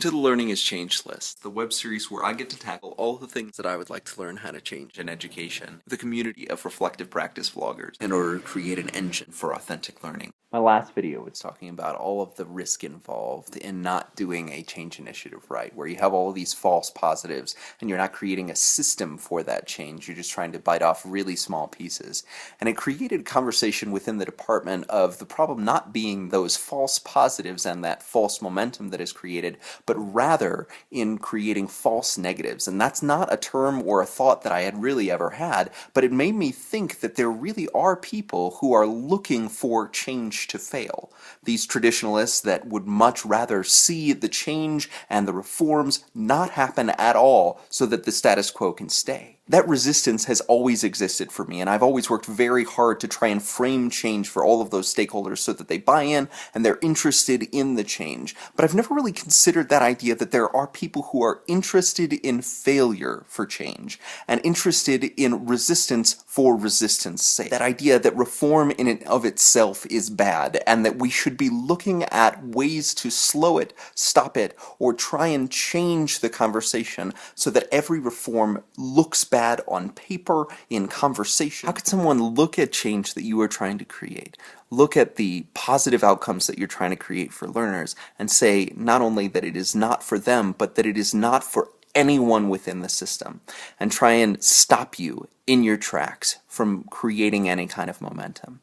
Welcome to the Learning is Change list, the web series where I get to tackle all the things that I would like to learn how to change in education, with a community of reflective practice vloggers, in order to create an engine for authentic learning. My last video was talking about all of the risk involved in not doing a change initiative right, where you have all of these false positives and you're not creating a system for that change, you're just trying to bite off really small pieces. And it created a conversation within the department of the problem not being those false positives and that false momentum that is created, but rather in creating false negatives. And that's not a term or a thought that I had really ever had, but it made me think that there really are people who are looking for change to fail. These traditionalists that would much rather see the change and the reforms not happen at all so that the status quo can stay. That resistance has always existed for me, and I've always worked very hard to try and frame change for all of those stakeholders so that they buy in and they're interested in the change. But I've never really considered that idea that there are people who are interested in failure for change and interested in resistance for resistance sake. That idea that reform in and of itself is bad and that we should be looking at ways to slow it, stop it, or try and change the conversation so that every reform looks bad on paper, in conversation. How could someone look at change that you are trying to create, look at the positive outcomes that you're trying to create for learners, and say not only that it is not for them, but that it is not for anyone within the system, and try and stop you in your tracks from creating any kind of momentum?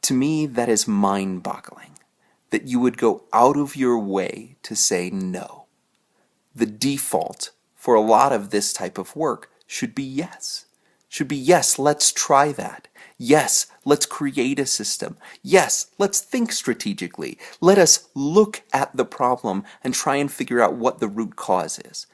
To me, that is mind-boggling, that you would go out of your way to say no. The default for a lot of this type of work should be yes. Should be yes, let's try that. Yes, let's create a system. Yes, let's think strategically. Let us look at the problem and try and figure out what the root cause is.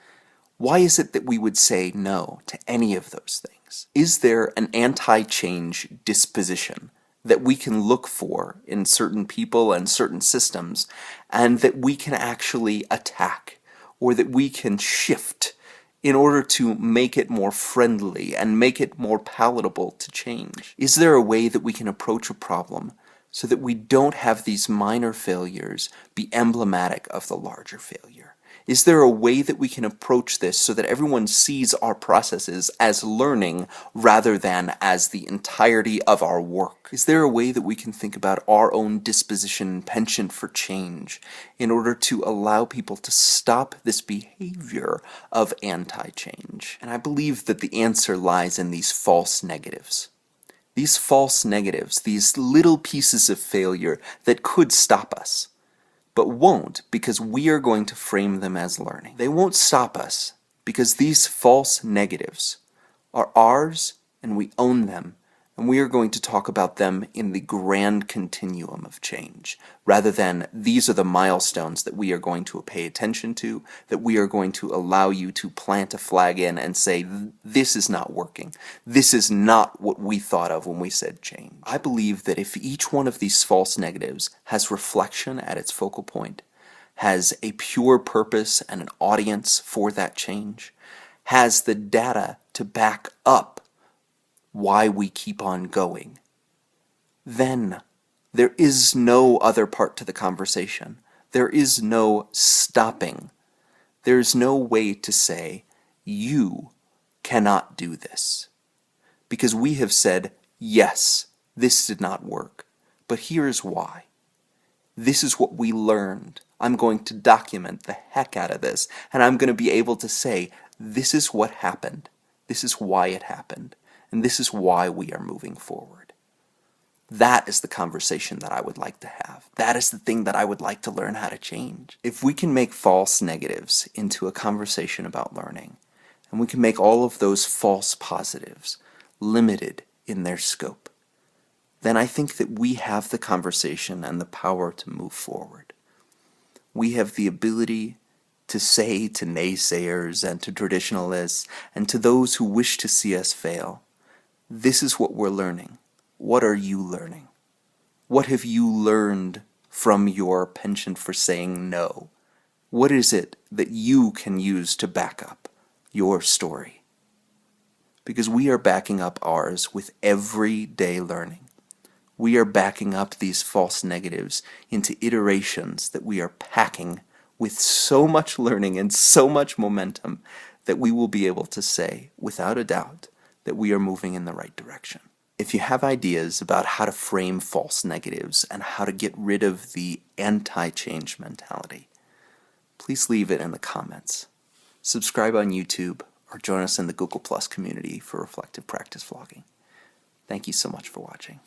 Why is it that we would say no to any of those things? Is there an anti-change disposition that we can look for in certain people and certain systems, and that we can actually attack, or that we can shift in order to make it more friendly and make it more palatable to change? Is there a way that we can approach a problem so that we don't have these minor failures be emblematic of the larger failure? Is there a way that we can approach this so that everyone sees our processes as learning rather than as the entirety of our work? Is there a way that we can think about our own disposition and penchant for change in order to allow people to stop this behavior of anti-change? And I believe that the answer lies in these false negatives. These false negatives, these little pieces of failure that could stop us, but won't, because we are going to frame them as learning. They won't stop us because these false negatives are ours and we own them, and we are going to talk about them in the grand continuum of change, rather than these are the milestones that we are going to pay attention to, that we are going to allow you to plant a flag in and say, this is not working. This is not what we thought of when we said change. I believe that if each one of these false negatives has reflection at its focal point, has a pure purpose and an audience for that change, has the data to back up why we keep on going, then there is no other part to the conversation. There is no stopping. There is no way to say, you cannot do this. Because we have said, yes, this did not work, but here's why. This is what we learned. I'm going to document the heck out of this, and I'm going to be able to say, this is what happened. This is why it happened. And this is why we are moving forward. That is the conversation that I would like to have. That is the thing that I would like to learn how to change. If we can make false negatives into a conversation about learning, and we can make all of those false positives limited in their scope, then I think that we have the conversation and the power to move forward. We have the ability to say to naysayers and to traditionalists and to those who wish to see us fail, this is what we're learning. What are you learning? What have you learned from your penchant for saying no? What is it that you can use to back up your story? Because we are backing up ours with everyday learning. We are backing up these false negatives into iterations that we are packing with so much learning and so much momentum that we will be able to say, without a doubt, that we are moving in the right direction. If you have ideas about how to frame false negatives and how to get rid of the anti-change mentality, please leave it in the comments. Subscribe on YouTube or join us in the Google Plus community for reflective practice vlogging. Thank you so much for watching.